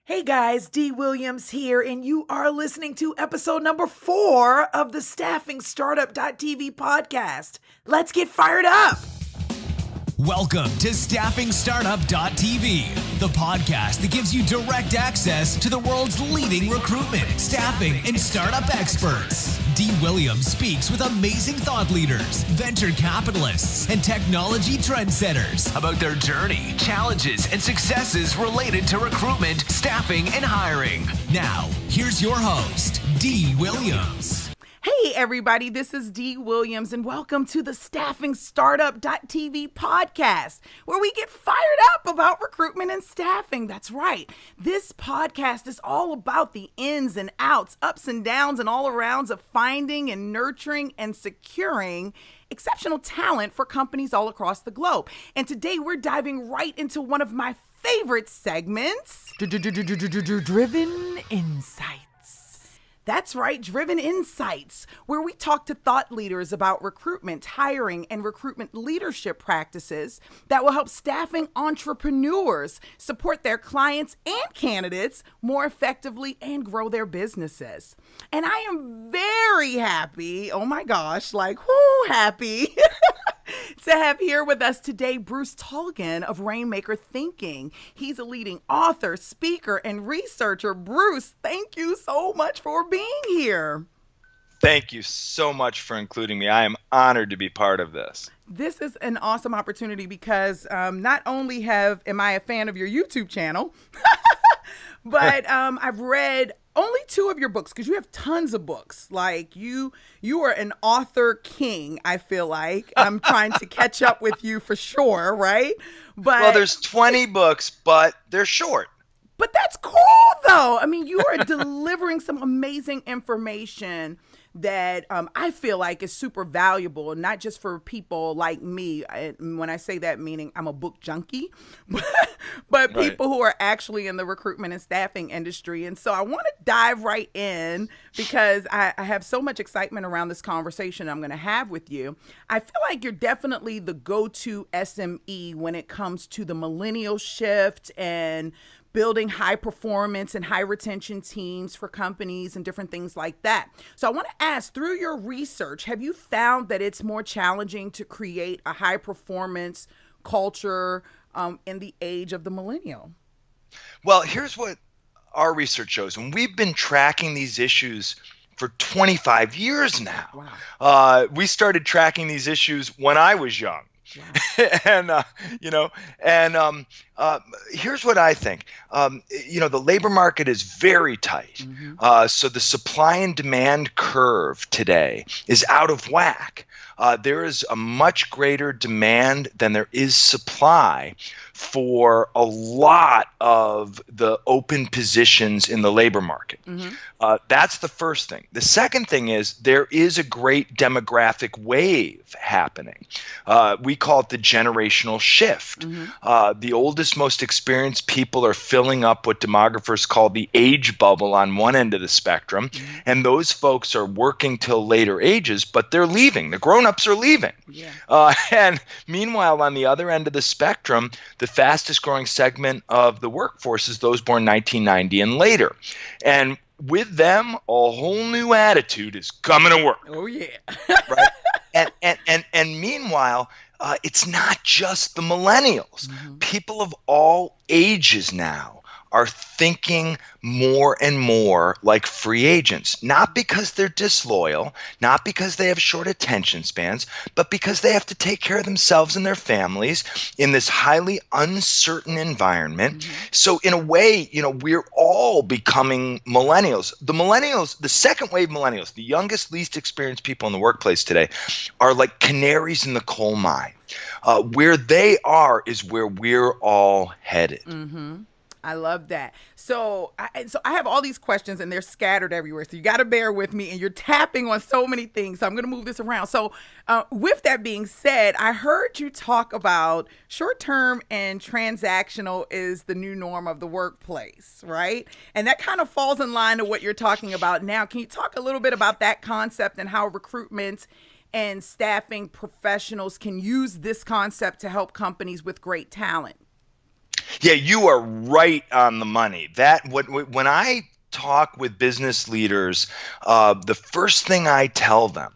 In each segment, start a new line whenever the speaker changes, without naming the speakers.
Hey guys, Dee Williams here, and you are listening to episode number 4 of the Staffing Startup.tv podcast. Let's get fired up.
Welcome to Staffing Startup.tv, the podcast that gives you direct access to the world's leading recruitment, staffing, and startup experts. Dee Williams speaks with amazing thought leaders, venture capitalists, and technology trendsetters about their journey, challenges, and successes related to recruitment, staffing, and hiring. Now, here's your host, Dee Williams.
Hey everybody, this is Dee Williams, and welcome to the Staffing Startup.tv podcast, where we get fired up about recruitment and staffing. That's right. This podcast is all about the ins and outs, ups and downs, and all arounds of finding and nurturing and securing exceptional talent for companies all across the globe. And today we're diving right into one of my favorite segments, Driven Insights. That's right, Driven Insights, where we talk to thought leaders about recruitment, hiring, and recruitment leadership practices that will help staffing entrepreneurs support their clients and candidates more effectively and grow their businesses. And I am very happy, oh my gosh, happy to have here with us today Bruce Tulgan of Rainmaker Thinking. He's a leading author, speaker, and researcher. Bruce, thank you so much for being here.
Thank you so much for including me. I am honored to be part of this.
This is an awesome opportunity because not only am I a fan of your YouTube channel, but I've read only 2 of your books because you have tons of books. Like you are an author king, I feel like. I'm trying to catch up with you for sure, right?
Well, there's 20 books, but they're short.
But that's cool, though. I mean, you are delivering some amazing information that I feel like is super valuable, not just for people like me. When I say that, meaning I'm a book junkie, but people who are actually in the recruitment and staffing industry. And so I want to dive right in because I have so much excitement around this conversation I'm going to have with you. I feel like you're definitely the go-to SME when it comes to the millennial shift and building high performance and high retention teams for companies and different things like that. So I want to ask, through your research, have you found that it's more challenging to create a high performance culture in the age of the millennial?
Well, here's what our research shows, and we've been tracking these issues for 25 years now. Wow. We started tracking these issues when I was young. Wow. Here's what I think. The labor market is very tight. Mm-hmm. So the supply and demand curve today is out of whack. There is a much greater demand than there is supply for a lot of the open positions in the labor market. Mm-hmm. That's the first thing. The second thing is there is a great demographic wave happening. We call it the generational shift. Mm-hmm. The oldest, most experienced people are filling up what demographers call the age bubble on one end of the spectrum. Mm-hmm. And those folks are working till later ages, but they're leaving. The grown-ups are leaving. Yeah. And meanwhile, on the other end of the spectrum, the fastest growing segment of the workforce is those born 1990 and later. And with them, a whole new attitude is coming to work.
Oh, yeah.
Right? And meanwhile, it's not just the millennials. Mm-hmm. People of all ages now are thinking more and more like free agents, not because they're disloyal, not because they have short attention spans, but because they have to take care of themselves and their families in this highly uncertain environment. Mm-hmm. So in a way, we're all becoming millennials. The second wave millennials, the youngest, least experienced people in the workplace today, are like canaries in the coal mine. Where they are is where we're all headed.
Mm-hmm. I love that. So I have all these questions and they're scattered everywhere. So you got to bear with me, and you're tapping on so many things. So I'm going to move this around. So with that being said, I heard you talk about short-term and transactional is the new norm of the workplace, right? And that kind of falls in line to what you're talking about now. Can you talk a little bit about that concept and how recruitment and staffing professionals can use this concept to help companies with great talent?
Yeah, you are right on the money. When I talk with business leaders, the first thing I tell them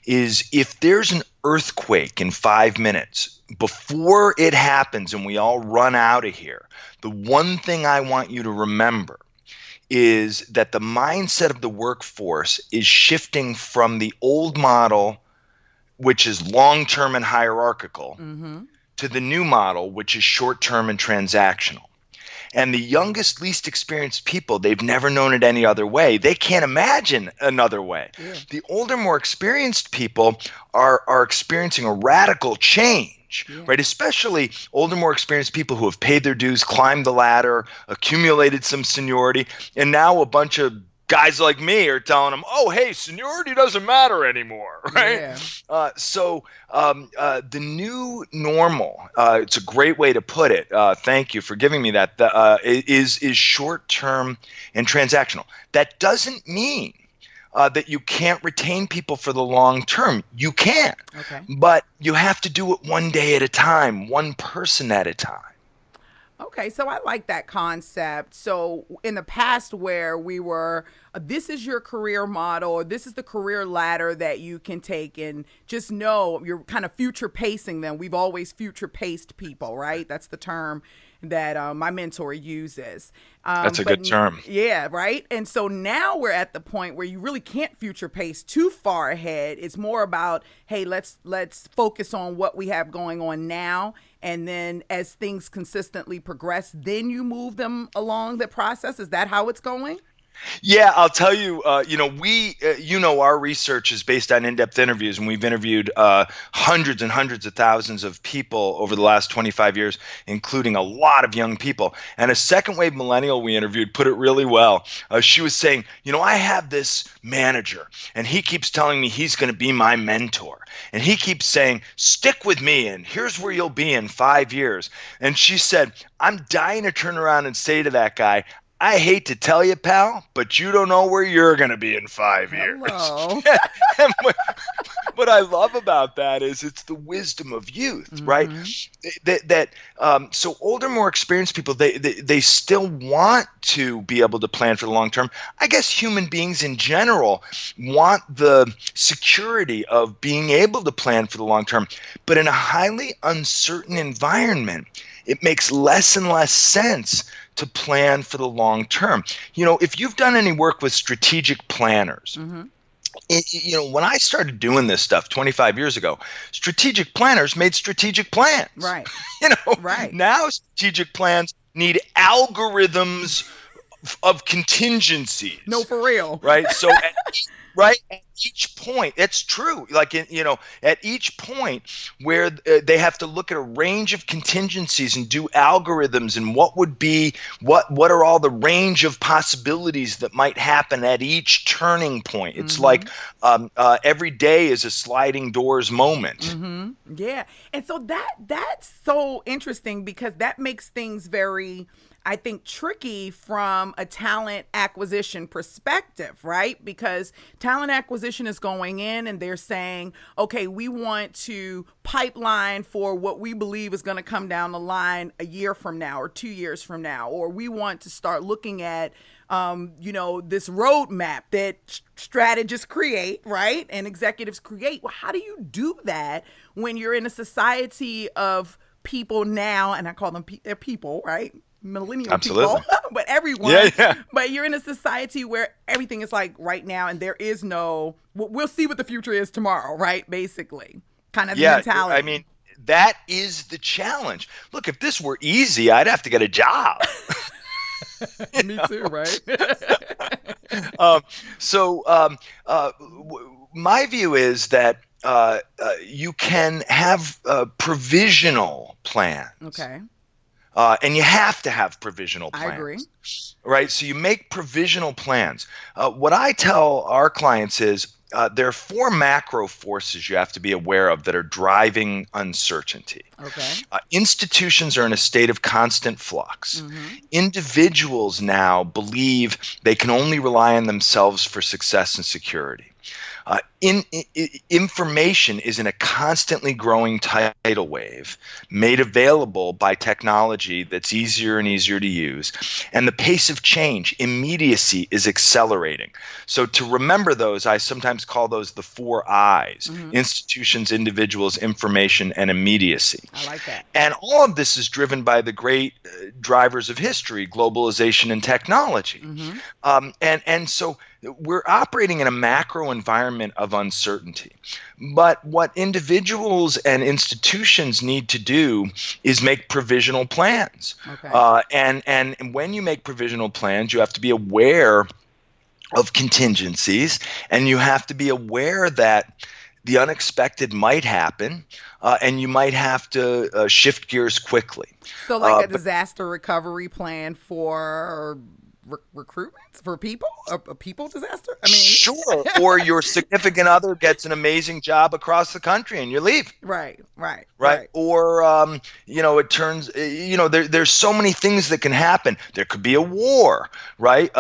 is if there's an earthquake in 5 minutes, before it happens and we all run out of here, the one thing I want you to remember is that the mindset of the workforce is shifting from the old model, which is long-term and hierarchical, to the new model, which is short-term and transactional. And the youngest, least experienced people, they've never known it any other way. They can't imagine another way. Yeah. The older, more experienced people are experiencing a radical change, right? Especially older, more experienced people who have paid their dues, climbed the ladder, accumulated some seniority, and now a bunch of guys like me are telling them, oh, hey, seniority doesn't matter anymore, right? Yeah. So the new normal, it's a great way to put it. Thank you for giving me that. Is short-term and transactional. That doesn't mean that you can't retain people for the long term. You can, but you have to do it one day at a time, one person at a time.
Okay, so I like that concept. So in the past where we were, this is your career model, or this is the career ladder that you can take, and just know you're kind of future pacing them. We've always future paced people, right? That's the term that my mentor uses.
That's a good term.
Yeah, right? And so now we're at the point where you really can't future pace too far ahead. It's more about, hey, let's focus on what we have going on now. And then as things consistently progress, then you move them along the process. Is that how it's going?
Yeah, I'll tell you, our research is based on in-depth interviews, and we've interviewed hundreds and hundreds of thousands of people over the last 25 years, including a lot of young people. And a second wave millennial we interviewed put it really well. She was saying, I have this manager, and he keeps telling me he's going to be my mentor. And he keeps saying, stick with me, and here's where you'll be in 5 years. And she said, I'm dying to turn around and say to that guy, I hate to tell you, pal, but you don't know where you're going to be in 5 years. And what I love about that is it's the wisdom of youth, right? So older, more experienced people, they still want to be able to plan for the long term. I guess human beings in general want the security of being able to plan for the long term, but in a highly uncertain environment, it makes less and less sense to plan for the long term. If you've done any work with strategic planners, when I started doing this stuff 25 years ago, strategic planners made strategic plans. Right. Right. Now strategic plans need algorithms of contingencies.
No, for real.
Right. So at each point, it's true. Like, at each point where they have to look at a range of contingencies and do algorithms and what are all the range of possibilities that might happen at each turning point. It's like every day is a sliding doors moment.
Yeah. And so that's so interesting because that makes things very, I think, tricky from a talent acquisition perspective, right? Because talent acquisition is going in and they're saying, okay, we want to pipeline for what we believe is going to come down the line a year from now or 2 years from now, or we want to start looking at this roadmap that strategists create, right? And executives create. Well, how do you do that when you're in a society of people now, and I call them they're people, right? Millennial people, but everyone. Yeah. But you're in a society where everything is like right now, and there is no, we'll see what the future is tomorrow, right? Basically, kind of mentality.
I mean, that is the challenge. Look, if this were easy, I'd have to get a job.
Me too, right?
My view is that you can have provisional plans. Okay. And you have to have provisional plans. I agree. Right? So you make provisional plans. What I tell our clients is there are 4 macro forces you have to be aware of that are driving uncertainty. Okay. Institutions are in a state of constant flux. Individuals now believe they can only rely on themselves for success and security. Information is in a constantly growing tidal wave made available by technology that's easier and easier to use. And the pace of change, immediacy, is accelerating. So to remember those, I sometimes call those the 4 I's: institutions, individuals, information, and immediacy.
I like that.
And all of this is driven by the great drivers of history, globalization and technology. And so we're operating in a macro environment of uncertainty. But what individuals and institutions need to do is make provisional plans.
Okay.
And when you make provisional plans, you have to be aware of contingencies, and you have to be aware that the unexpected might happen, and you might have to shift gears quickly.
So like a disaster recovery plan for recruitment for people, a people disaster? I mean,
sure. Or your significant other gets an amazing job across the country and you leave.
Right.
Or, it turns, there's so many things that can happen. There could be a war, right?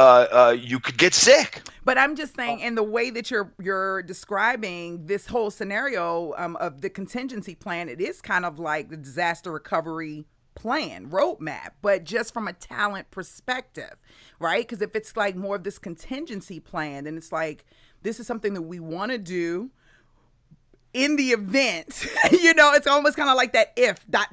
You could get sick.
But I'm just saying, in the way that you're describing this whole scenario of the contingency plan, it is kind of like the disaster recovery plan, roadmap, but just from a talent perspective, right? Because if it's like more of this contingency plan, then it's like, this is something that we want to do in the event, it's almost kind of like that if ... Does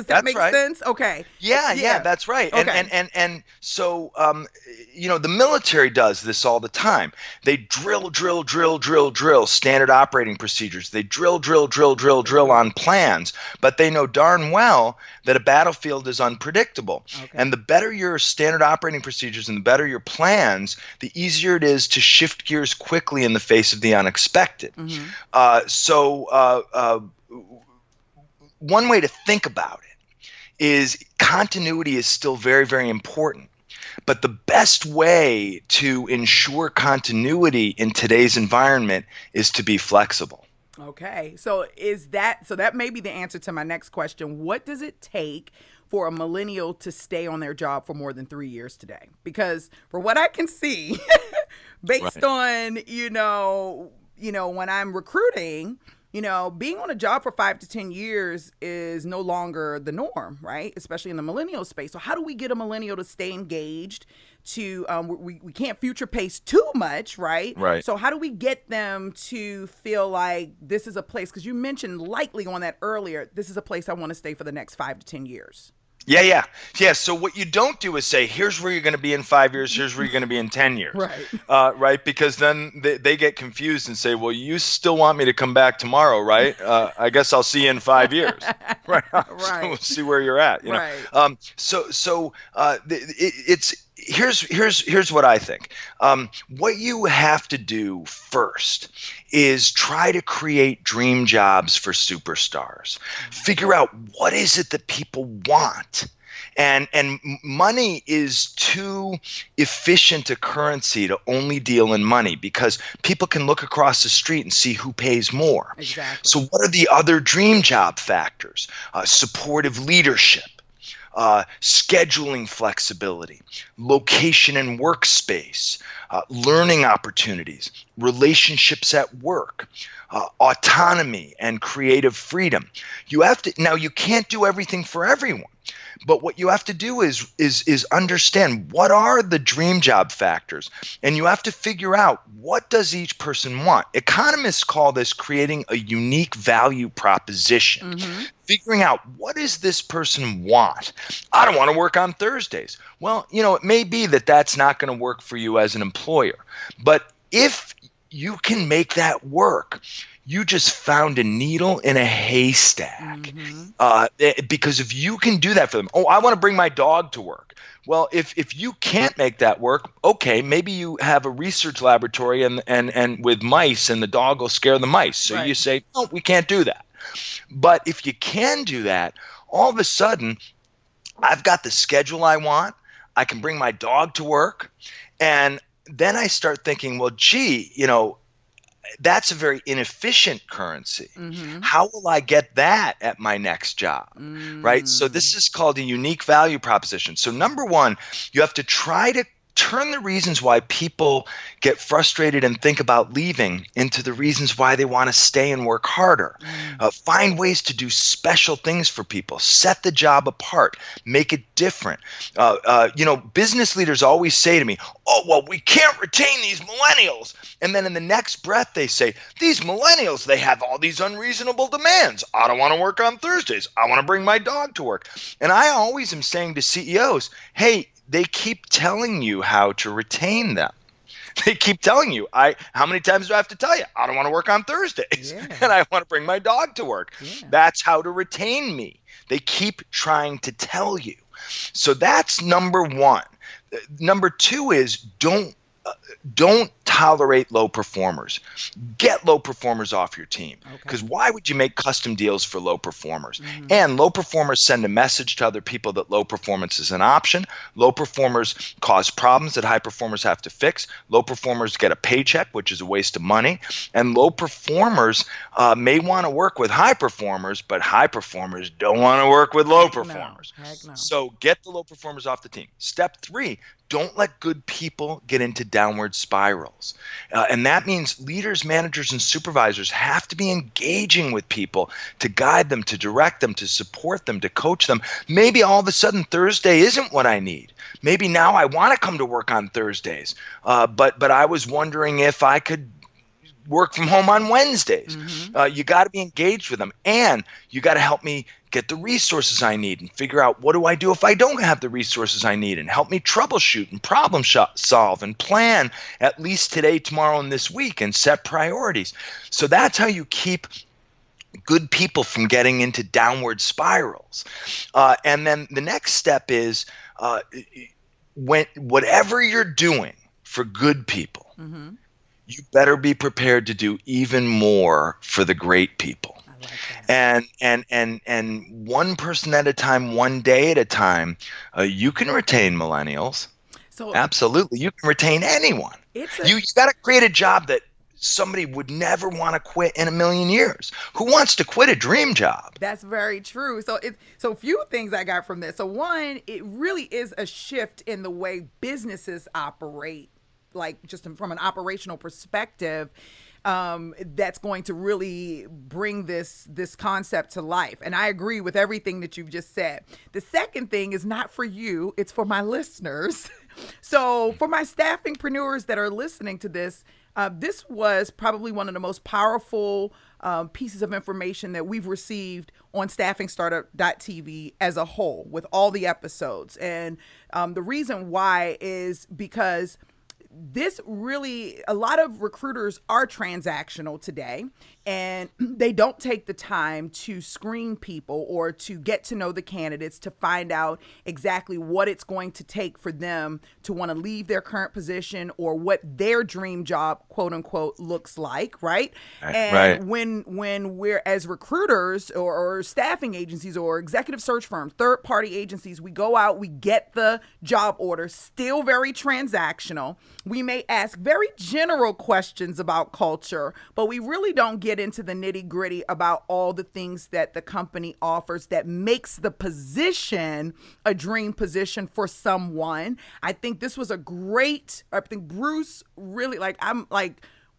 that make sense? Okay.
Yeah, that's right.
Okay.
And so, the military does this all the time. They drill standard operating procedures. They drill on plans, but they know darn well that a battlefield is unpredictable.
Okay.
And the better your standard operating procedures and the better your plans, the easier it is to shift gears quickly in the face of the unexpected. So one way to think about it is continuity is still very, very important. But the best way to ensure continuity in today's environment is to be flexible.
Okay. So that may be the answer to my next question. What does it take for a millennial to stay on their job for more than 3 years today? Because for what I can see, based on, when I'm recruiting, being on a job for 5 to 10 years is no longer the norm, right? Especially in the millennial space. So how do we get a millennial to stay engaged? We can't future pace too much, right?
Right.
So how do we get them to feel like this is a place, because you mentioned lightly on that earlier, this is a place I want to stay for the next 5 to 10 years.
Yeah. So what you don't do is say, here's where you're going to be in 5 years, here's where you're going to be in 10 years.
Right.
Right? Because then they get confused and say, well, you still want me to come back tomorrow, right? I guess I'll see you in 5 years. Right. So we'll see where you're at.
Right.
Here's what I think. What you have to do first is try to create dream jobs for superstars. Figure out what is it that people want. And money is too efficient a currency to only deal in money, because people can look across the street and see who pays more.
Exactly.
So what are the other dream job factors? Supportive leadership. Scheduling flexibility, location and workspace, learning opportunities, relationships at work, autonomy and creative freedom. Now you can't do everything for everyone, but what you have to do is understand what are the dream job factors, and you have to figure out what does each person want. Economists call this creating a unique value proposition. Figuring out what does this person want. I don't want to work on Thursdays. Well, it may be that that's not going to work for you as an employer, but if you can make that work, you just found a needle in a haystack. Because if you can do that for them, I want to bring my dog to work. Well, if you can't make that work, okay, maybe you have a research laboratory and with mice, and the dog will scare the mice. So you say, no, we can't do that. But if you can do that, all of a sudden, I've got the schedule I want. I can bring my dog to work. And then I start thinking, well, gee, that's a very inefficient currency. How will I get that at my next job? Right? So this is called a unique value proposition. So number one, you have to try to turn the reasons why people get frustrated and think about leaving into the reasons why they want to stay and work harder. Find ways to do special things for people. Set the job apart. Make it different. Business leaders always say to me, oh, well, we can't retain these millennials. And then in the next breath, they say, these millennials, they have all these unreasonable demands. I don't want to work on Thursdays. I want to bring my dog to work. And I always am saying to CEOs, hey, they keep telling you how to retain them. They keep telling you, how many times do I have to tell you? I don't want to work on Thursdays and I want to bring my dog to work. Yeah. That's how to retain me. They keep trying to tell you. So that's number one. Number two is don't tolerate low performers. Get low performers off your team. Because why would you make custom deals for low performers? And low performers send a message to other people that low performance is an option. Low performers cause problems that high performers have to fix. Low performers get a paycheck, which is a waste of money. And low performers may want to work with high performers, but high performers don't want to work with low performers. No. So get the low performers off the team. Step 3, don't let good people get into downward spirals. And that means leaders, managers, and supervisors have to be engaging with people to guide them, to direct them, to support them, to coach them. Maybe all of a sudden Thursday isn't what I need. Maybe now I want to come to work on Thursdays, but I was wondering if I could work from home on Wednesdays. You got to be engaged with them, and you got to help me get the resources I need and figure out what do I do if I don't have the resources I need, and help me troubleshoot and problem solve and plan at least today, tomorrow, and this week, and set priorities. So that's how you keep good people from getting into downward spirals. And then the next step is whatever you're doing for good people, you better be prepared to do even more for the great people. I like that. And one person at a time, one day at a time, you can retain millennials. So absolutely, you can retain anyone. You got to create a job that somebody would never want to quit in a million years. Who wants to quit a dream job?
That's very true. So a few things I got from this. So one, it really is a shift in the way businesses operate, like just from an operational perspective, that's going to really bring this concept to life. And I agree with everything that you've just said. The second thing is not for you, it's for my listeners. So for my staffingpreneurs that are listening to this, this was probably one of the most powerful pieces of information that we've received on staffingstartup.tv as a whole, with all the episodes. And the reason why is because this really, a lot of recruiters are transactional today, and they don't take the time to screen people or to get to know the candidates to find out exactly what it's going to take for them to want to leave their current position or what their dream job, quote unquote, looks like, right? And when we're, as recruiters or staffing agencies or executive search firms, third-party agencies, we go out, we get the job order, still very transactional. We may ask very general questions about culture, but we really don't get into the nitty-gritty about all the things that the company offers that makes the position a dream position for someone. I think this was I think Bruce really, I'm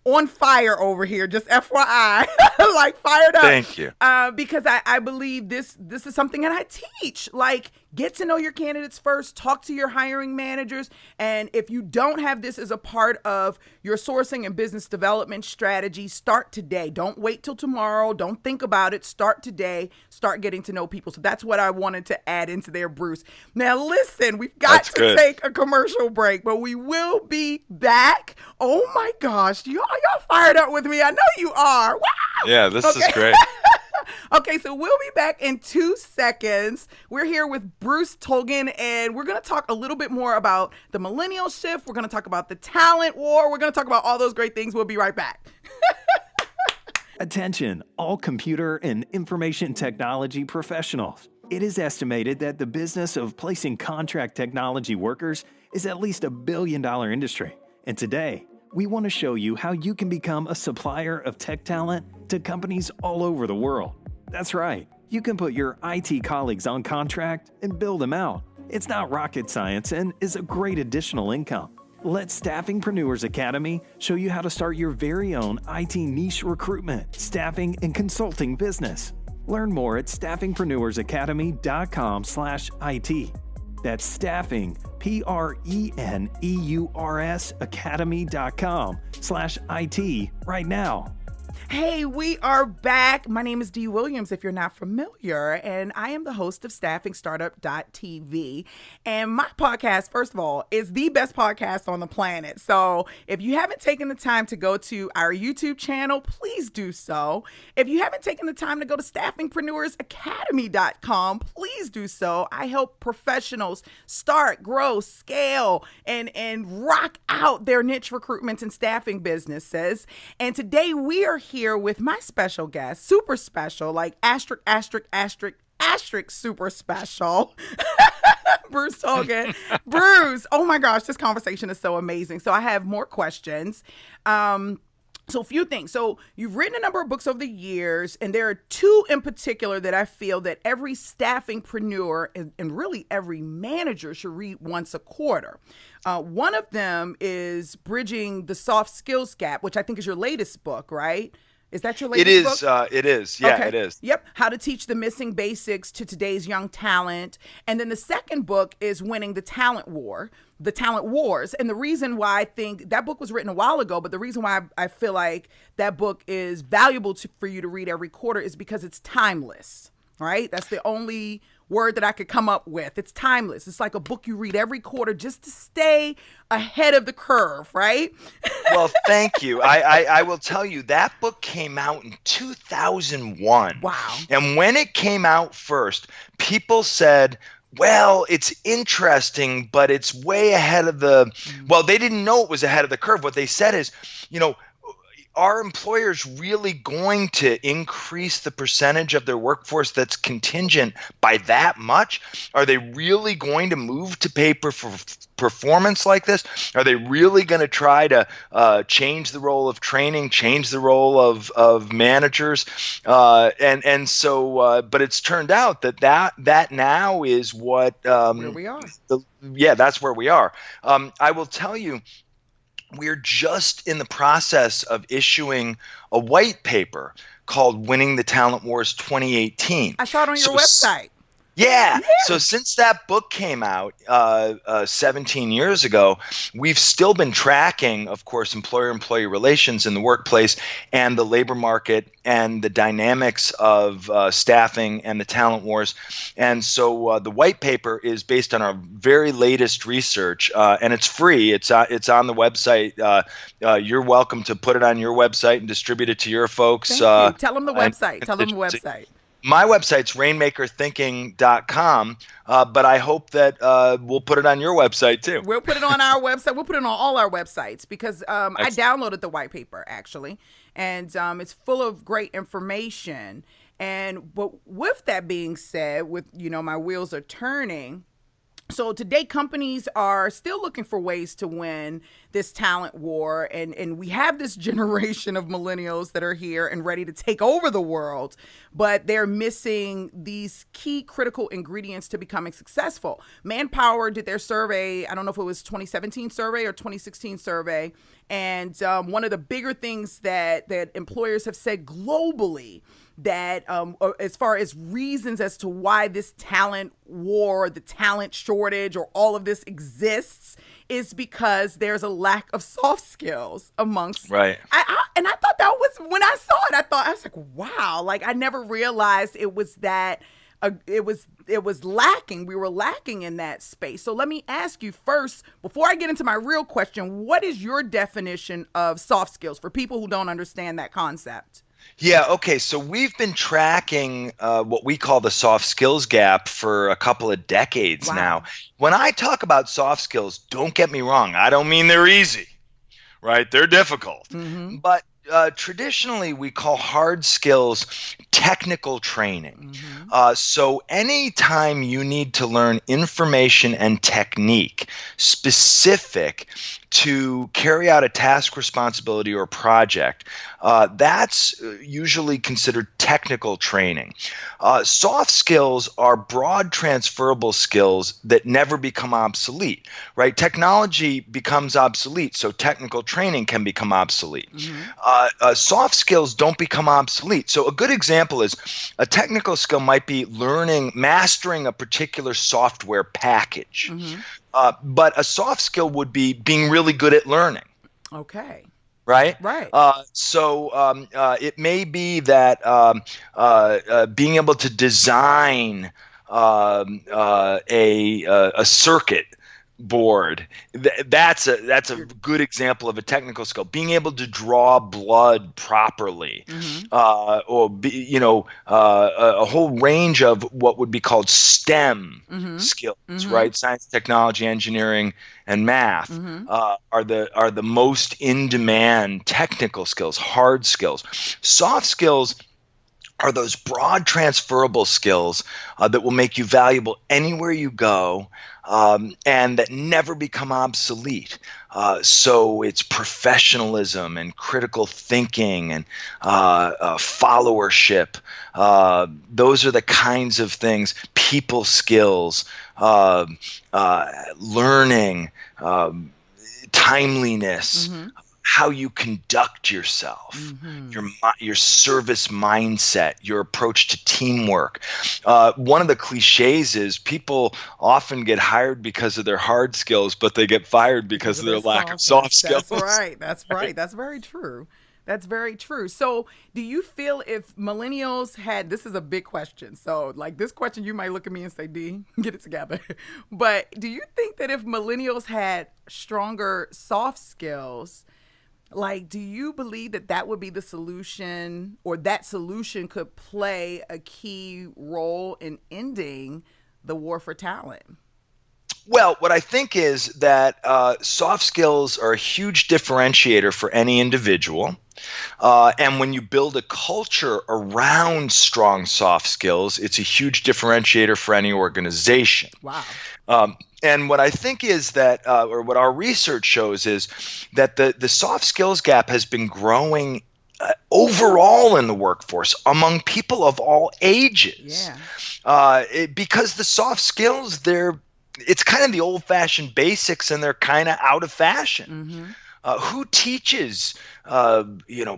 on fire over here, just FYI, fired up.
Thank you.
Because I believe this is something that I teach. Get to know your candidates first, talk to your hiring managers. And if you don't have this as a part of your sourcing and business development strategy, start today. Don't wait till tomorrow. Don't think about it. Start today. Start getting to know people. So that's what I wanted to add into there, Bruce. Now, listen, we've got to take a commercial break, but we will be back. Oh my gosh, y'all fired up with me. I know you are. Wow.
Yeah, this is great.
Okay, so we'll be back in 2 seconds. We're here with Bruce Tulgan, and we're going to talk a little bit more about the millennial shift. We're going to talk about the talent war. We're going to talk about all those great things. We'll be right back.
Attention, all computer and information technology professionals. It is estimated that the business of placing contract technology workers is at least $1 billion industry. And today, we want to show you how you can become a supplier of tech talent to companies all over the world. That's right. You can put your IT colleagues on contract and build them out. It's not rocket science and is a great additional income. Let Staffingpreneurs Academy show you how to start your very own IT niche recruitment, staffing, and consulting business. Learn more at staffingpreneursacademy.com/IT. That's staffing, PRENEURS academy.com/IT right now.
Hey, we are back. My name is Dee Williams, if you're not familiar, and I am the host of StaffingStartup.tv. And my podcast, first of all, is the best podcast on the planet. So if you haven't taken the time to go to our YouTube channel, please do so. If you haven't taken the time to go to StaffingpreneursAcademy.com, please do so. I help professionals start, grow, scale, and rock out their niche recruitment and staffing businesses. And today we are here with my special guest, super special, like asterisk, super special, Bruce Tulgan. Bruce, oh my gosh, this conversation is so amazing. So I have more questions. So a few things. So you've written a number of books over the years, and there are two in particular that I feel that every staffingpreneur and really every manager should read once a quarter. One of them is Bridging the Soft Skills Gap, which I think is your latest book, right? Is that your latest book?
It is. Yeah,
okay.
It is.
Yep. How to Teach the Missing Basics to Today's Young Talent. And then the second book is Winning the Talent Wars. And the reason why I think that book was written a while ago, but the reason why I feel like that book is valuable for you to read every quarter is because it's timeless, right? That's the only word that I could come up with. It's timeless. It's like a book you read every quarter just to stay ahead of the curve, right?
Well, thank you. I will tell you, that book came out in 2001.
Wow.
And when it came out first, people said, well, it's interesting, but it's way ahead of well, they didn't know it was ahead of the curve. What they said is, are employers really going to increase the percentage of their workforce that's contingent by that much? Are they really going to move to paper for performance like this? Are they really going to try to change the role of training, change the role of managers? But it's turned out that now is what
where we are.
That's where we are. I will tell you, we're just in the process of issuing a white paper called Winning the Talent Wars 2018.
I saw it on your website.
Yeah. So since that book came out 17 years ago, we've still been tracking, of course, employer-employee relations in the workplace and the labor market and the dynamics of staffing and the talent wars. And so the white paper is based on our very latest research, and it's free. It's on the website. You're welcome to put it on your website and distribute it to your folks.
Thank you. Tell them the website. Tell them the website.
My website's rainmakerthinking.com, but I hope that we'll put it on your website too.
We'll put it on our website. We'll put it on all our websites because I downloaded the white paper actually, and it's full of great information. But with that being said, my wheels are turning. So today, companies are still looking for ways to win this talent war. And we have this generation of millennials that are here and ready to take over the world, but they're missing these key critical ingredients to becoming successful. Manpower did their survey. I don't know if it was 2017 survey or 2016 survey. And one of the bigger things that employers have said globally that as far as reasons as to why this talent war, the talent shortage, or all of this exists is because there's a lack of soft skills amongst.
Right.
And I thought that was, when I saw it, I was like, wow, like I never realized it was that. It was lacking. We were lacking in that space. So let me ask you first, before I get into my real question, what is your definition of soft skills for people who don't understand that concept?
Yeah, okay. So we've been tracking what we call the soft skills gap for a couple of decades now. When I talk about soft skills, don't get me wrong. I don't mean they're easy, right? They're difficult. Mm-hmm. But traditionally, we call hard skills technical training. Mm-hmm. So anytime you need to learn information and technique specific to carry out a task, responsibility, or project, that's usually considered technical training. Soft skills are broad transferable skills that never become obsolete, right? Technology becomes obsolete, so technical training can become obsolete. Soft skills don't become obsolete. So a good example is a technical skill might be mastering a particular software package. But a soft skill would be being really good at learning.
Okay.
Right?
Right.
So it may be that being able to design a circuit board, that's a good example of a technical skill. Being able to draw blood properly, or a whole range of what would be called STEM skills, right? Science, technology, engineering, and math are the most in-demand technical skills, hard skills. Soft skills are those broad transferable skills that will make you valuable anywhere you go, and that never become obsolete. So it's professionalism and critical thinking and followership. Those are the kinds of things, people skills, learning, timeliness, how you conduct yourself, your service mindset, your approach to teamwork. One of the cliches is people often get hired because of their hard skills, but they get fired because of their lack of soft skills.
That's right. That's right. That's very true. That's very true. So do you feel if millennials had, this is a big question. So like this question, you might look at me and say, Dee, get it together. But do you think that if millennials had stronger soft skills, like, do you believe that that would be the solution, or that solution could play a key role in ending the war for talent?
Well, what I think is that soft skills are a huge differentiator for any individual. And when you build a culture around strong soft skills, it's a huge differentiator for any organization.
Wow.
And what I think is that, or what our research shows is that the soft skills gap has been growing overall in the workforce among people of all ages. Yeah. Because the soft skills, it's kind of the old-fashioned basics, and they're kind of out of fashion. Who teaches,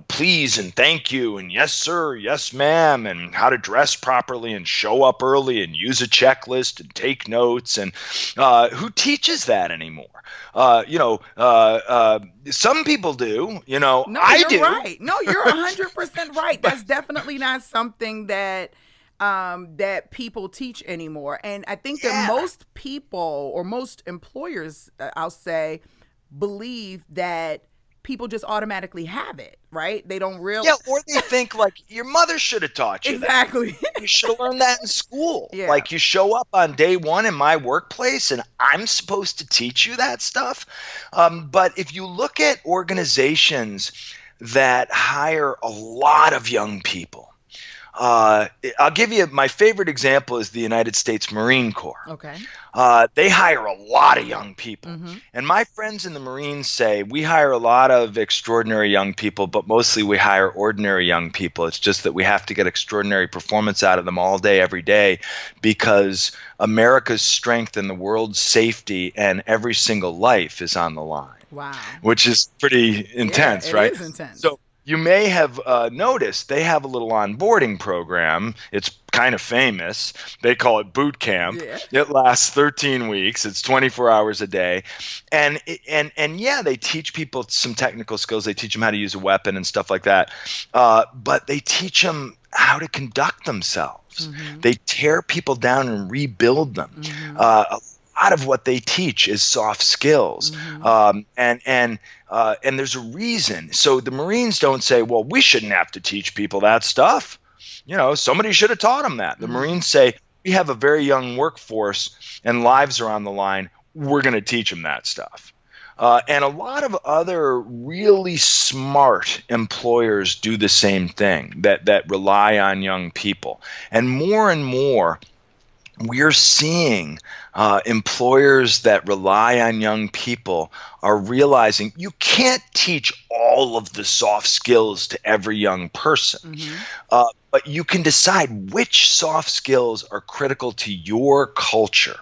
please and thank you and yes, sir, yes, ma'am, and how to dress properly and show up early and use a checklist and take notes? And who teaches that anymore? Some people do,
No,
I
you're
do.
Right. No, you're 100% right. That's definitely not something that people teach anymore. And I think that most people, or most employers, I'll say, believe that people just automatically have it, right? They don't realize. Yeah,
or they think like your mother should have taught you
exactly.
That. You should have learned that in school.
Yeah.
Like you show up on day one in my workplace and I'm supposed to teach you that stuff. But if you look at organizations that hire a lot of young people, I'll give you my favorite example is the United States Marine Corps.
Okay.
They hire a lot of young people. And my friends in the Marines say we hire a lot of extraordinary young people, but mostly we hire ordinary young people. It's just that we have to get extraordinary performance out of them all day, every day, because America's strength and the world's safety and every single life is on the line.
Wow.
Which is pretty intense, right?
It is intense.
So you may have noticed they have a little onboarding program. It's kind of famous. They call it boot camp. Yeah. It lasts 13 weeks. It's 24 hours a day. And yeah, they teach people some technical skills. They teach them how to use a weapon and stuff like that. But they teach them how to conduct themselves. They tear people down and rebuild them. A lot of what they teach is soft skills. And there's a reason. So the Marines don't say, well, we shouldn't have to teach people that stuff. Somebody should have taught them that. The Marines say, we have a very young workforce and lives are on the line. We're going to teach them that stuff. And a lot of other really smart employers do the same thing, that rely on young people. And more we're seeing employers that rely on young people are realizing you can't teach all of the soft skills to every young person, but you can decide which soft skills are critical to your culture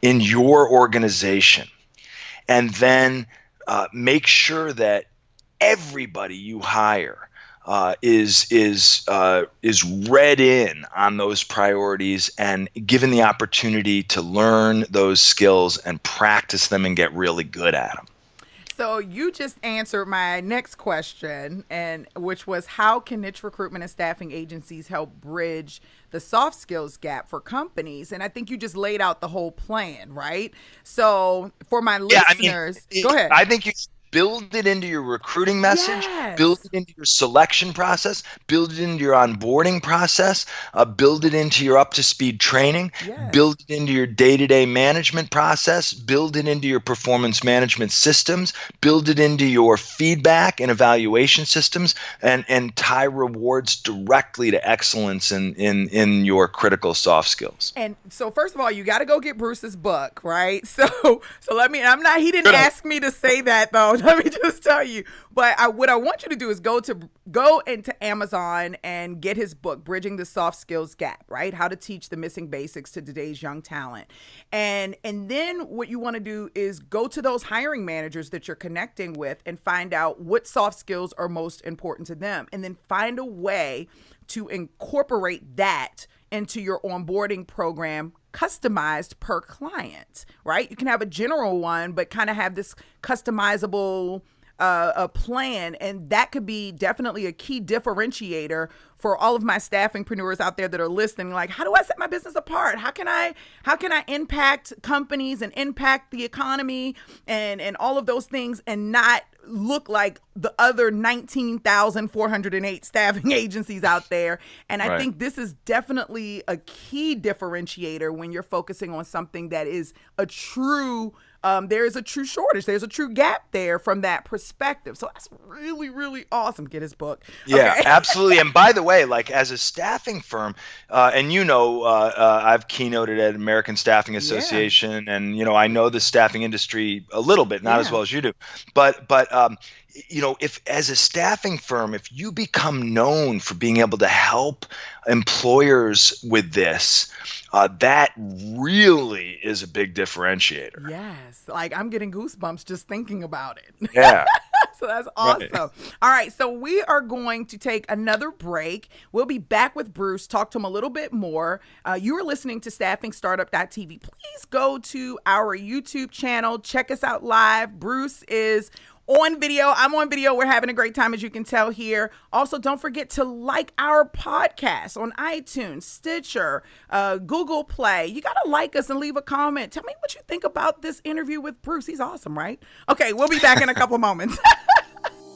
in your organization, and then make sure that everybody you hire is read in on those priorities and given the opportunity to learn those skills and practice them and get really good at them.
So you just answered my next question, and which was, how can niche recruitment and staffing agencies help bridge the soft skills gap for companies? And I think you just laid out the whole plan, right? So for my listeners, go ahead.
I think you build it into your recruiting message, build it into your selection process, build it into your onboarding process, build it into your up-to-speed training, build it into your day-to-day management process, build it into your performance management systems, build it into your feedback and evaluation systems, and tie rewards directly to excellence in your critical soft skills.
And so first of all, you got to go get Bruce's book, right? So he didn't ask me to say that though. Let me just tell you. But what I want you to do is go into Amazon and get his book, Bridging the Soft Skills Gap, right? How to teach the missing basics to today's young talent. And then what you want to do is go to those hiring managers that you're connecting with and find out what soft skills are most important to them. And then find a way to incorporate that into your onboarding program, customized per client, right? You can have a general one, but kind of have this customizable a plan, and that could be definitely a key differentiator for all of my staffingpreneurs out there that are listening. Like, how do I set my business apart? How can I impact companies and impact the economy and all of those things and not look like the other 19,408 staffing agencies out there? And I think this is definitely a key differentiator when you're focusing on something that is a true there is a true shortage. There's a true gap there from that perspective. So that's really, really awesome. Get his book.
Yeah, absolutely. And by the way, like as a staffing firm, and I've keynoted at American Staffing Association, and I know the staffing industry a little bit, not as well as you do, but if as a staffing firm, if you become known for being able to help employers with this, that really is a big differentiator.
Yes. Like I'm getting goosebumps just thinking about it.
Yeah.
So that's awesome. Right. All right. So we are going to take another break. We'll be back with Bruce, talk to him a little bit more. You are listening to staffingstartup.tv. Please go to our YouTube channel. Check us out live. Bruce is on video. I'm on video. We're having a great time, as you can tell here. Also, don't forget to like our podcast on iTunes, Stitcher, Google Play. You got to like us and leave a comment. Tell me what you think about this interview with Bruce. He's awesome, right? Okay, we'll be back in a couple of moments.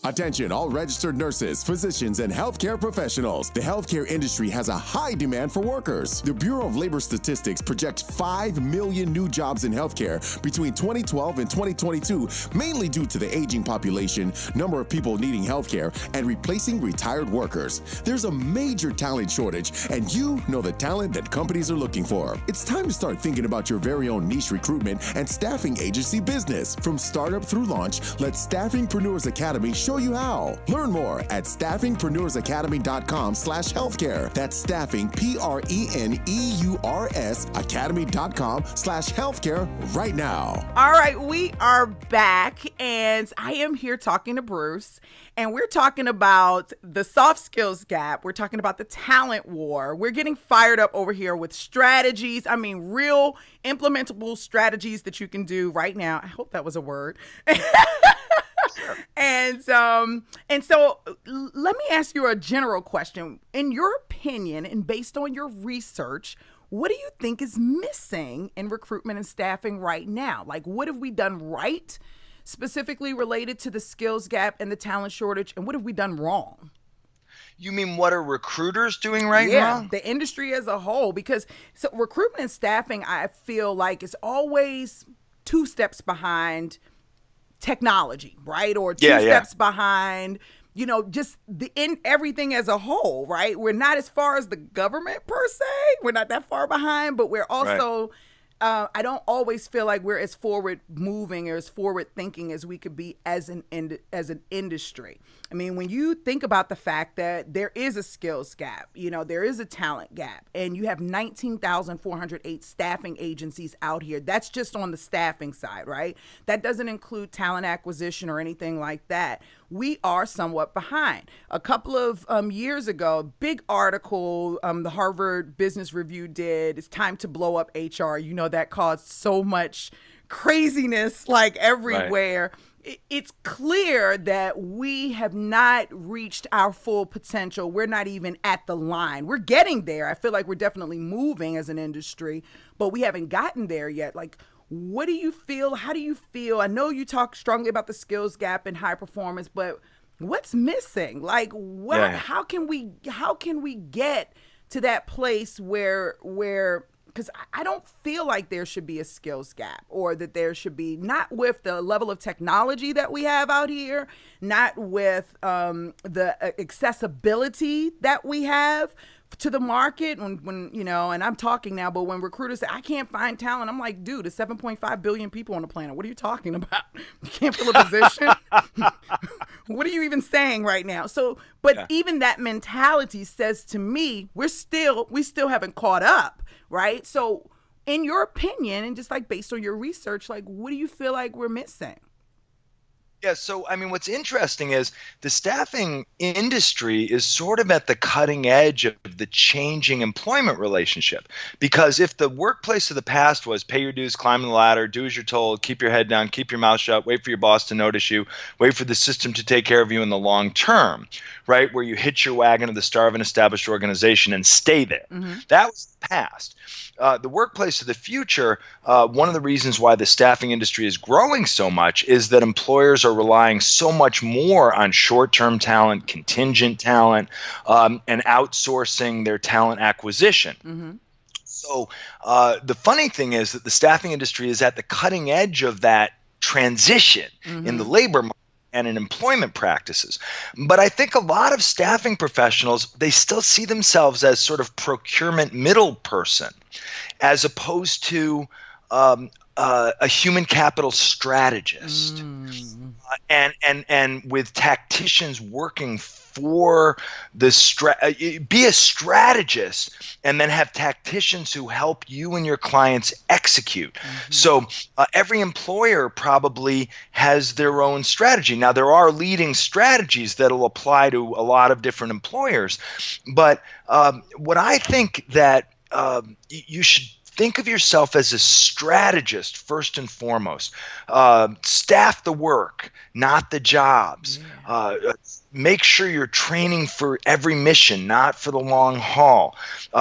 Attention, all registered nurses, physicians, and healthcare professionals. The healthcare industry has a high demand for workers. The Bureau of Labor Statistics projects 5 million new jobs in healthcare between 2012 and 2022, mainly due to the aging population, number of people needing healthcare, and replacing retired workers. There's a major talent shortage, and you know the talent that companies are looking for. It's time to start thinking about your very own niche recruitment and staffing agency business. From startup through launch, let Staffingpreneurs Academy show you how. Learn more at staffingpreneursacademy.com/healthcare. That's staffing, PRENEURS academy.com/healthcare right now.
All right, we are back, and I am here talking to Bruce, and we're talking about the soft skills gap. We're talking about the talent war. We're getting fired up over here with strategies. I mean, real implementable strategies that you can do right now. I hope that was a word. And so let me ask you a general question. In your opinion, and based on your research, what do you think is missing in recruitment and staffing right now? Like, what have we done right, specifically related to the skills gap and the talent shortage, and what have we done wrong?
You mean what are recruiters doing right now?
Yeah, the industry as a whole, because so recruitment and staffing, I feel like, is always 2 steps behind technology, right? Or two steps behind just in everything as a whole, right? We're not as far as the government per se. We're not that far behind, but we're also, I don't always feel like we're as forward moving or as forward thinking as we could be as an industry. I mean, when you think about the fact that there is a skills gap, there is a talent gap, and you have 19,408 staffing agencies out here. That's just on the staffing side, right? That doesn't include talent acquisition or anything like that. We are somewhat behind. A couple of years ago, big article the Harvard Business Review did, "It's time to blow up HR." That caused so much craziness like everywhere. Right. It's clear that we have not reached our full potential. We're not even at the line. We're getting there. I feel like we're definitely moving as an industry, but we haven't gotten there yet. Like, what do you feel? How do you feel? I know you talk strongly about the skills gap and high performance, but what's missing? Like, what? Yeah. How can we get to that place where because I don't feel like there should be a skills gap, or that there should be, not with the level of technology that we have out here, not with the accessibility that we have to the market when and I'm talking now, but when recruiters say I can't find talent, I'm like, dude, there's 7.5 billion people on the planet. What are you talking about? You can't fill a position? What are you even saying right now? So, but even that mentality says to me, we still haven't caught up, right? So in your opinion, and just like based on your research, like, what do you feel like we're missing?
Yeah, so I mean, what's interesting is the staffing industry is sort of at the cutting edge of the changing employment relationship. Because if the workplace of the past was pay your dues, climb the ladder, do as you're told, keep your head down, keep your mouth shut, wait for your boss to notice you, wait for the system to take care of you in the long term, right? Where you hitch your wagon to the star of an established organization and stay there. Mm-hmm. That was the past. The workplace of the future, one of the reasons why the staffing industry is growing so much is that employers are relying so much more on short-term talent, contingent talent, and outsourcing their talent acquisition. Mm-hmm. So the funny thing is that the staffing industry is at the cutting edge of that transition in the labor market and in employment practices. But I think a lot of staffing professionals, they still see themselves as sort of procurement middle person, as opposed to a human capital strategist, and with tacticians working for the be a strategist, and then have tacticians who help you and your clients execute. Mm-hmm. So every employer probably has their own strategy. Now, there are leading strategies that will apply to a lot of different employers, but what I think that you should think of yourself as a strategist first and foremost. Staff the work, not the jobs. Make sure you're training for every mission, not for the long haul.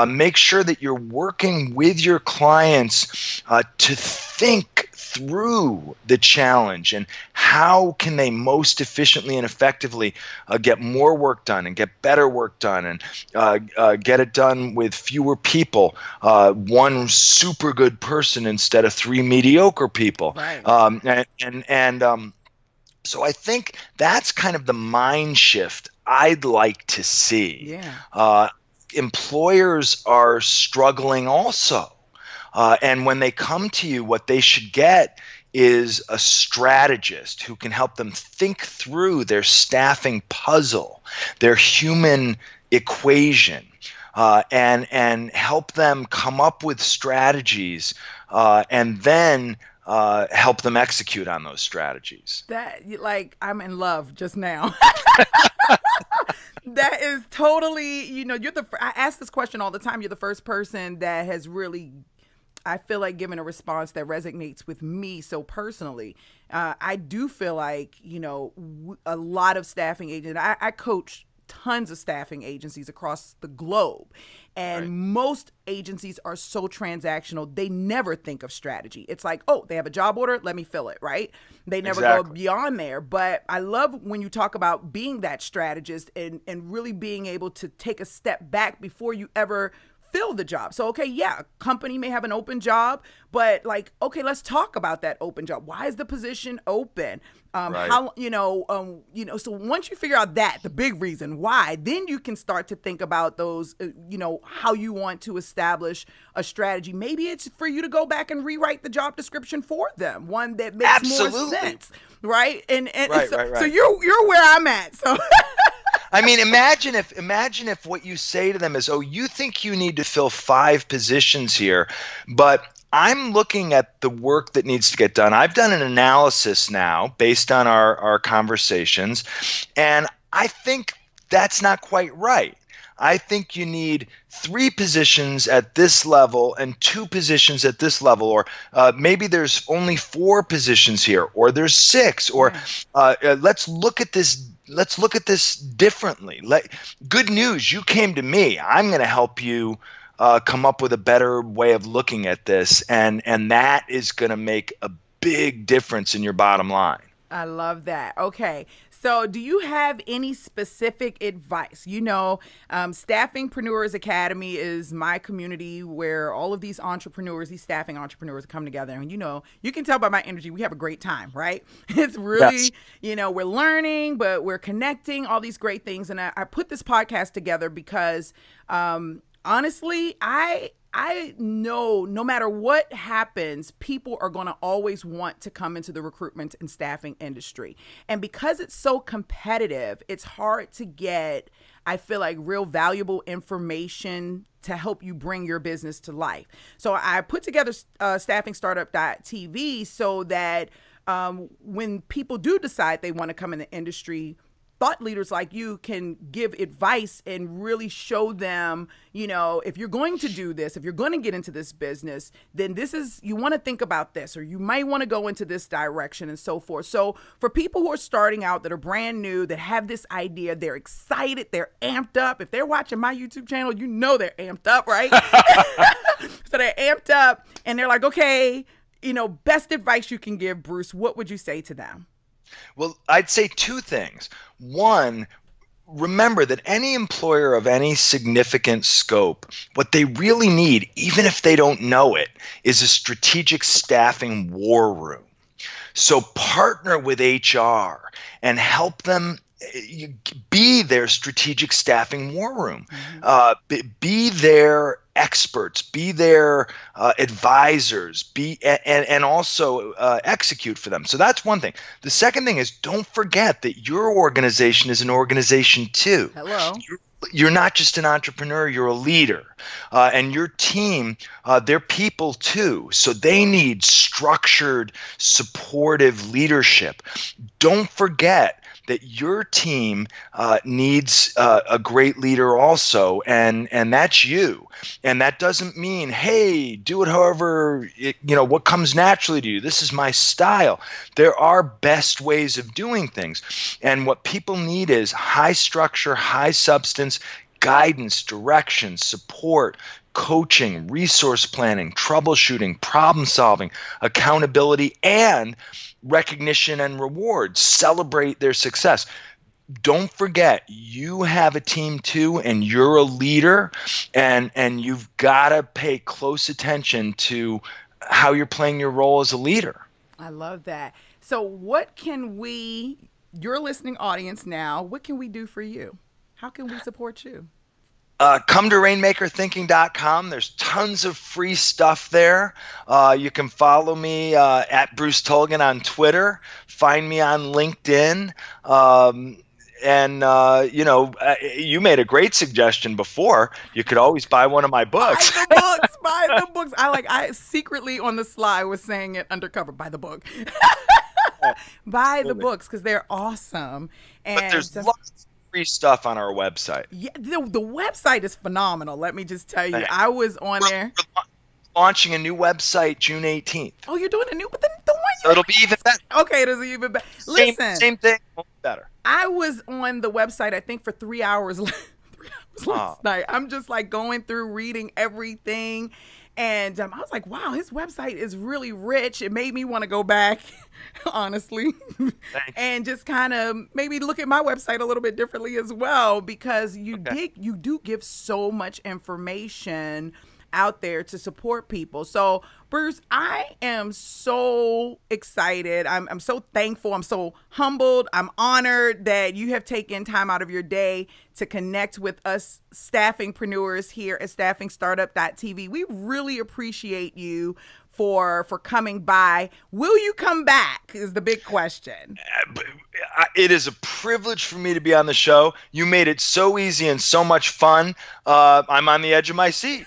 Make sure that you're working with your clients to think through the challenge and how can they most efficiently and effectively get more work done and get better work done and get it done with fewer people, one super good person instead of three mediocre people. Right. So I think that's kind of the mind shift I'd like to see. Yeah. Employers are struggling also. And when they come to you, what they should get is a strategist who can help them think through their staffing puzzle, their human equation, and help them come up with strategies, and then help them execute on those strategies.
That, like, I'm in love just now. That is totally, I ask this question all the time. You're the first person that has really, I feel like, given a response that resonates with me so personally. I do feel like, a lot of staffing agents, I coach tons of staffing agencies across the globe. And most agencies are so transactional, they never think of strategy. It's like, oh, they have a job order, let me fill it, right? They never go beyond there. But I love when you talk about being that strategist and really being able to take a step back before you ever fill the job. So, okay, yeah, a company may have an open job, but like, okay, let's talk about that open job. Why is the position open?
Right.
How, so once you figure out that, the big reason why, then you can start to think about those, how you want to establish a strategy. Maybe it's for you to go back and rewrite the job description for them, one that makes more sense, right? And
right.
So you're where I'm at. So
I mean, imagine if what you say to them is, oh, you think you need to fill 5 positions here, but I'm looking at the work that needs to get done. I've done an analysis now based on our conversations, and I think that's not quite right. I think you need 3 positions at this level and 2 positions at this level, or maybe there's only 4 positions here, or there's 6, or let's look at this. Let's look at this differently. Good news, you came to me. I'm going to help you come up with a better way of looking at this, and that is going to make a big difference in your bottom line.
I love that. Okay. So do you have any specific advice? Staffingpreneurs Academy is my community where all of these entrepreneurs, these staffing entrepreneurs come together. And, you can tell by my energy, we have a great time, right? It's really, we're learning, but we're connecting, all these great things. And I put this podcast together because honestly, I know no matter what happens, people are going to always want to come into the recruitment and staffing industry. And because it's so competitive, it's hard to get, I feel like, real valuable information to help you bring your business to life. So I put together staffingstartup.tv so that when people do decide they want to come in the industry, thought leaders like you can give advice and really show them, if you're going to do this, if you're going to get into this business, then you want to think about this, or you might want to go into this direction and so forth. So for people who are starting out, that are brand new, that have this idea, they're excited, they're amped up. If they're watching my YouTube channel, they're amped up, right? So they're amped up and they're like, okay, best advice you can give, Bruce, what would you say to them?
Well, I'd say 2 things. One, remember that any employer of any significant scope, what they really need, even if they don't know it, is a strategic staffing war room. So partner with HR and help them be their strategic staffing war room. Be their experts, be their advisors, and also execute for them. So that's one thing. The second thing is, don't forget that your organization is an organization too.
Hello.
You're not just an entrepreneur, you're a leader. And your team, they're people too. So they need structured, supportive leadership. Don't forget that your team needs a great leader also, and that's you. And that doesn't mean, hey, do it however, what comes naturally to you. This is my style. There are best ways of doing things. And what people need is high structure, high substance, guidance, direction, support, coaching, resource planning, troubleshooting, problem solving, accountability, and recognition and reward. Celebrate their success. Don't forget, you have a team too, and you're a leader, and you've got to pay close attention to how you're playing your role as a leader.
I love that. So what can your listening audience now, what can we do for you? How can we support you?
Come to rainmakerthinking.com. There's tons of free stuff there. You can follow me at Bruce Tulgan on Twitter. Find me on LinkedIn. You made a great suggestion before. You could always buy one of my books.
Buy the books. I secretly on the slide was saying it undercover. Buy the book. Buy the books because they're awesome. And
but there's lots of free stuff on our website.
Yeah, the website is phenomenal. Let me just tell you, I was on there.
We're launching a new website June 18th.
Oh, you're doing a new, but the one
so it'll be even better.
Okay, it'll be even better. Listen,
same thing, better.
I was on the website, I think, for 3 hours last night. I'm just like going through, reading everything. And I was like, wow, his website is really rich. It made me want to go back, honestly, and just kind of maybe look at my website a little bit differently as well, because you do give so much information out there to support people. So Bruce, I am so excited. I'm so thankful. I'm so humbled. I'm honored that you have taken time out of your day to connect with us staffingpreneurs here at staffingstartup.tv. We really appreciate you for coming by. Will you come back is the big question.
It is a privilege for me to be on the show. You made it so easy and so much fun. I'm on the edge of my seat.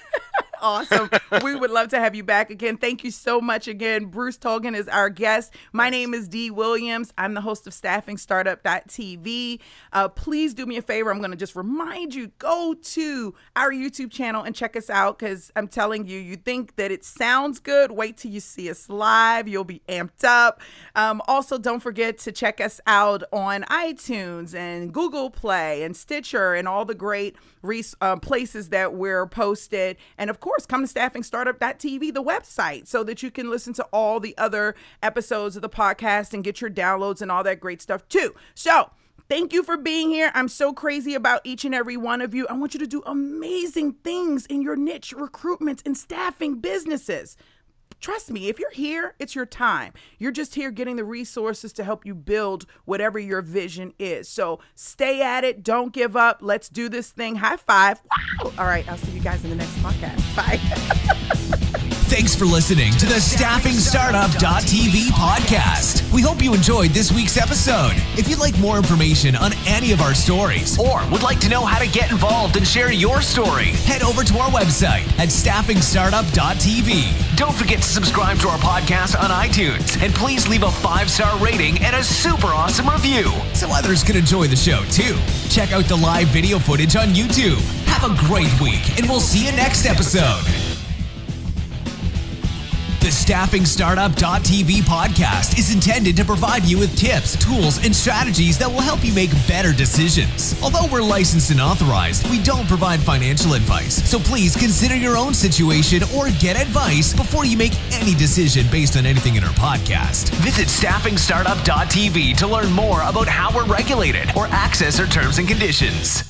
Awesome. We would love to have you back again. Thank you so much again. Bruce Tulgan is our guest. My name is Dee Williams. I'm the host of staffingstartup.tv. Please do me a favor. I'm going to just remind you, go to our YouTube channel and check us out, because I'm telling you, you think that it sounds good. Wait till you see us live. You'll be amped up. Also, don't forget to check us out on iTunes and Google Play and Stitcher and all the great places that we're posted. And of course, come to staffingstartup.tv, the website, so that you can listen to all the other episodes of the podcast and get your downloads and all that great stuff too. So thank you for being here. I'm so crazy about each and every one of you. I want you to do amazing things in your niche recruitment and staffing businesses. Trust me, if you're here, it's your time. You're just here getting the resources to help you build whatever your vision is. So stay at it. Don't give up. Let's do this thing. High five. Wow. All right. I'll see you guys in the next podcast. Bye.
Thanks for listening to the staffingstartup.tv podcast. We hope you enjoyed this week's episode. If you'd like more information on any of our stories, or would like to know how to get involved and share your story, head over to our website at staffingstartup.tv. Don't forget to subscribe to our podcast on iTunes, and please leave a 5-star rating and a super awesome review so others can enjoy the show too. Check out the live video footage on YouTube. Have a great week, and we'll see you next episode. The staffingstartup.tv podcast is intended to provide you with tips, tools, and strategies that will help you make better decisions. Although we're licensed and authorized, we don't provide financial advice. So please consider your own situation or get advice before you make any decision based on anything in our podcast. Visit staffingstartup.tv to learn more about how we're regulated or access our terms and conditions.